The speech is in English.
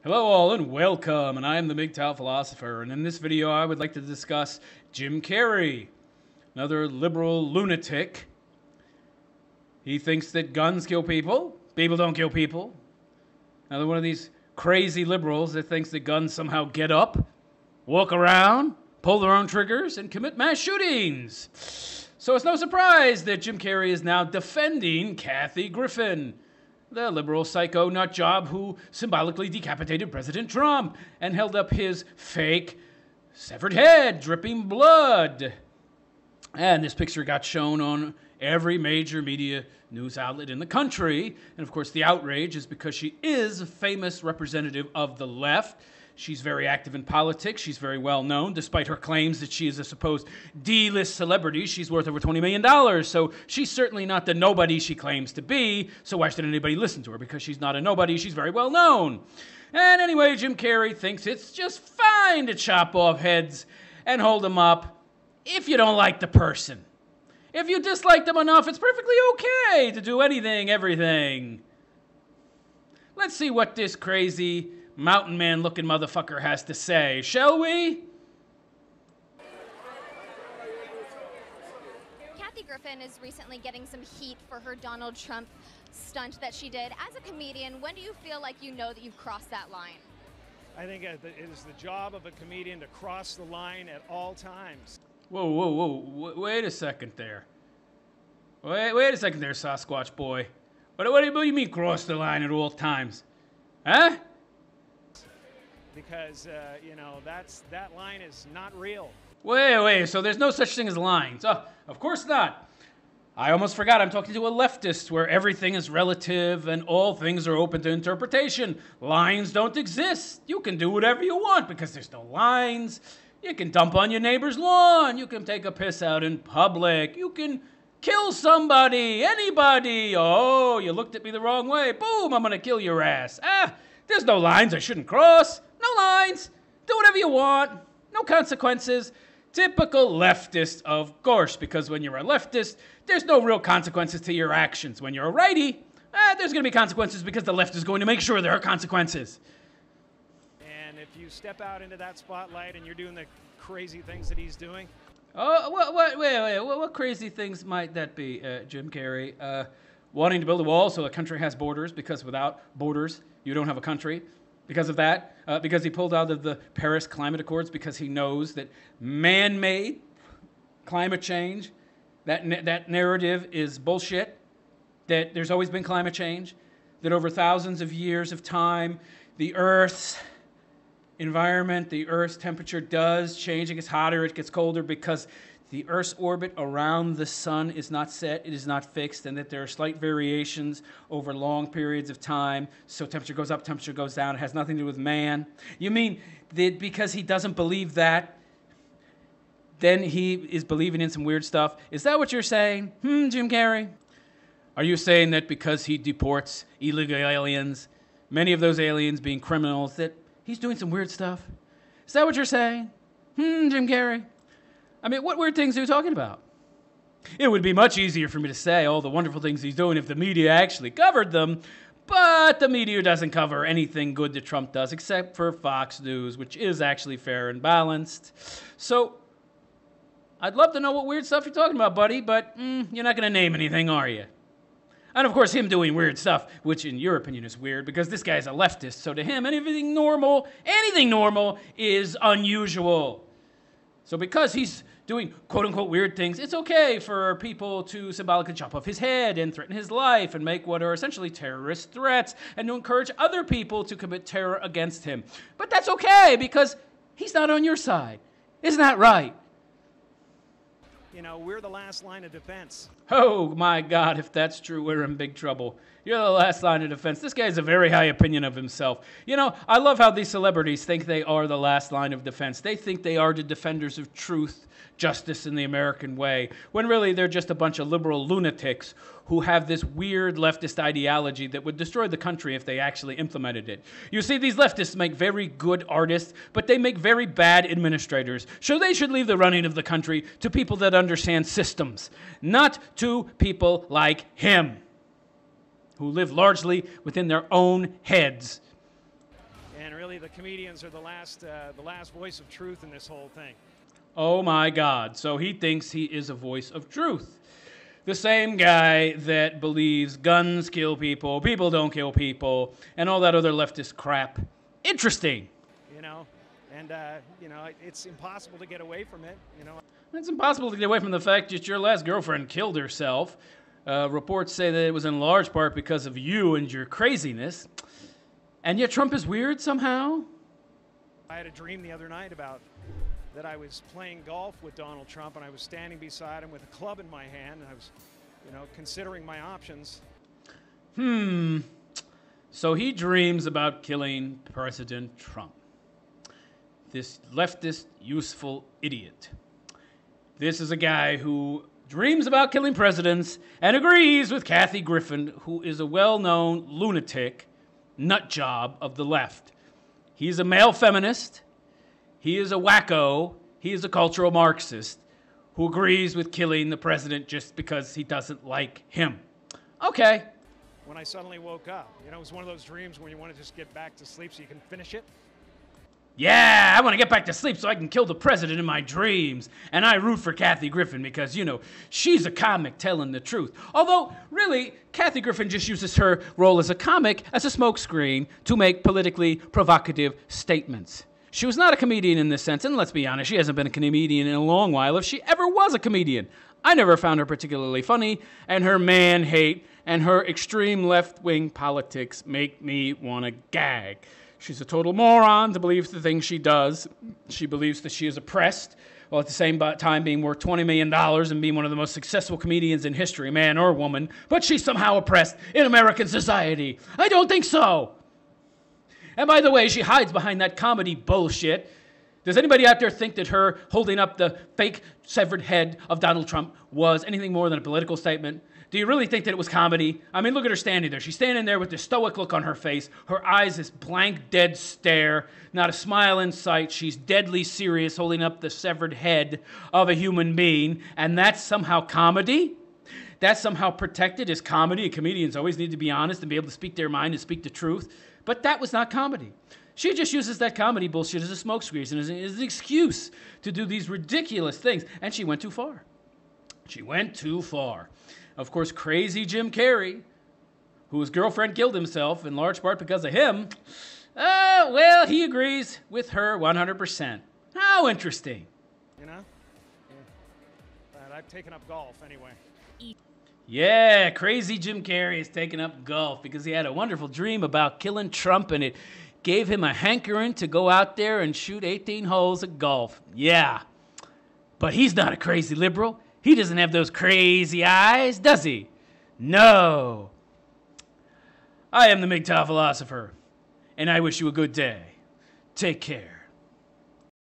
Hello all and welcome, and I am the MGTOW Philosopher, and in this video I would like to discuss Jim Carrey, another liberal lunatic. He thinks that guns kill people. People don't kill people. Another one of these crazy liberals that thinks that guns somehow get up, walk around, pull their own triggers, and commit mass shootings. So it's no surprise that Jim Carrey is now defending Kathy Griffin, the liberal psycho nut job who symbolically decapitated President Trump and held up his fake severed head, dripping blood. And this picture got shown on every major media news outlet in the country. And of course, the outrage is because she is a famous representative of the left. She's very active in politics. She's very well known, despite her claims that she is a supposed D-list celebrity. She's worth over $20 million. So she's certainly not the nobody she claims to be. So why should anybody listen to her? Because she's not a nobody. She's very well known. And anyway, Jim Carrey thinks it's just fine to chop off heads and hold them up if you don't like the person. If you dislike them enough, it's perfectly okay to do anything, everything. Let's see what this crazy mountain man looking motherfucker has to say, shall we? Kathy Griffin is recently getting some heat for her Donald Trump stunt that she did. As a comedian, when do you feel like you know that you've crossed that line? I think it is the job of a comedian to cross the line at all times. Whoa, wait a second there. Wait a second there, Sasquatch boy. What do you mean cross the line at all times? Huh? Because, that line is not real. Wait, so there's no such thing as lines. Oh, of course not. I almost forgot I'm talking to a leftist where everything is relative and all things are open to interpretation. Lines don't exist. You can do whatever you want because there's no lines. You can dump on your neighbor's lawn. You can take a piss out in public. You can kill somebody, anybody. Oh, you looked at me the wrong way. Boom, I'm going to kill your ass. There's no lines I shouldn't cross. No lines. Do whatever you want. No consequences. Typical leftist, of course, because when you're a leftist, there's no real consequences to your actions. When you're a righty, there's going to be consequences because the left is going to make sure there are consequences. And if you step out into that spotlight and you're doing the crazy things that he's doing. Oh, wait, what crazy things might that be, Jim Carrey? Wanting to build a wall so a country has borders, because without borders, you don't have a country. Because of that, because he pulled out of the Paris Climate Accords, because he knows that man-made climate change, that narrative is bullshit, that there's always been climate change, that over thousands of years of time, the Earth's environment, the Earth's temperature does change. It gets hotter, it gets colder, because the Earth's orbit around the sun is not set, it is not fixed, and that there are slight variations over long periods of time. So temperature goes up, temperature goes down. It has nothing to do with man. You mean that because he doesn't believe that, then he is believing in some weird stuff? Is that what you're saying, Jim Carrey? Are you saying that because he deports illegal aliens, many of those aliens being criminals, that he's doing some weird stuff? Is that what you're saying, Jim Carrey? I mean, what weird things are you talking about? It would be much easier for me to say all the wonderful things he's doing if the media actually covered them, but the media doesn't cover anything good that Trump does, except for Fox News, which is actually fair and balanced. So, I'd love to know what weird stuff you're talking about, buddy, but you're not going to name anything, are you? And of course, him doing weird stuff, which in your opinion is weird, because this guy's a leftist, so to him, anything normal is unusual. So because he's doing quote-unquote weird things, it's okay for people to symbolically chop off his head and threaten his life and make what are essentially terrorist threats and to encourage other people to commit terror against him. But that's okay because he's not on your side. Isn't that right? You know, we're the last line of defense. Oh my God, if that's true, we're in big trouble. You're the last line of defense. This guy has a very high opinion of himself. You know, I love how these celebrities think they are the last line of defense. They think they are the defenders of truth, justice, in the American way, when really they're just a bunch of liberal lunatics who have this weird leftist ideology that would destroy the country if they actually implemented it. You see, these leftists make very good artists, but they make very bad administrators. So they should leave the running of the country to people that understand systems, not to people like him, who live largely within their own heads. And really the comedians are the last voice of truth in this whole thing. Oh my God. So he thinks he is a voice of truth. The same guy that believes guns kill people, people don't kill people, and all that other leftist crap. Interesting. You know, and, you know, it's impossible to get away from it, you know. It's impossible to get away from the fact that your last girlfriend killed herself. Reports say that it was in large part because of you and your craziness. And yet Trump is weird somehow? I had a dream the other night about that I was playing golf with Donald Trump, and I was standing beside him with a club in my hand, and I was, you know, considering my options. So he dreams about killing President Trump. This leftist, useful idiot. This is a guy who dreams about killing presidents and agrees with Kathy Griffin, who is a well-known lunatic nut job of the left. He's a male feminist. He is a wacko. He is a cultural Marxist who agrees with killing the president just because he doesn't like him. Okay. When I suddenly woke up, you know, it was one of those dreams where you want to just get back to sleep so you can finish it. Yeah, I want to get back to sleep so I can kill the president in my dreams. And I root for Kathy Griffin because, you know, she's a comic telling the truth. Although, really, Kathy Griffin just uses her role as a comic as a smokescreen to make politically provocative statements. She was not a comedian in this sense, and let's be honest, she hasn't been a comedian in a long while, if she ever was a comedian. I never found her particularly funny, and her man hate and her extreme left-wing politics make me want to gag. She's a total moron to believe the things she does. She believes that she is oppressed, while at the same time being worth $20 million and being one of the most successful comedians in history, man or woman. But she's somehow oppressed in American society. I don't think so. And by the way, she hides behind that comedy bullshit. Does anybody out there think that her holding up the fake severed head of Donald Trump was anything more than a political statement? Do you really think that it was comedy? I mean, look at her standing there. She's standing there with this stoic look on her face. Her eyes, this blank, dead stare. Not a smile in sight. She's deadly serious, holding up the severed head of a human being. And that's somehow comedy? That's somehow protected as comedy? Comedians always need to be honest and be able to speak their mind and speak the truth. But that was not comedy. She just uses that comedy bullshit as a smokescreen and as an excuse to do these ridiculous things. And she went too far. She went too far. Of course, crazy Jim Carrey, whose girlfriend killed himself in large part because of him, well, he agrees with her 100%. How interesting. You know? Yeah. I've taken up golf anyway. Yeah, crazy Jim Carrey has taken up golf because he had a wonderful dream about killing Trump, and it gave him a hankering to go out there and shoot 18 holes of golf. Yeah, but he's not a crazy liberal. He doesn't have those crazy eyes, does he? No. I am the MGTOW philosopher, and I wish you a good day. Take care.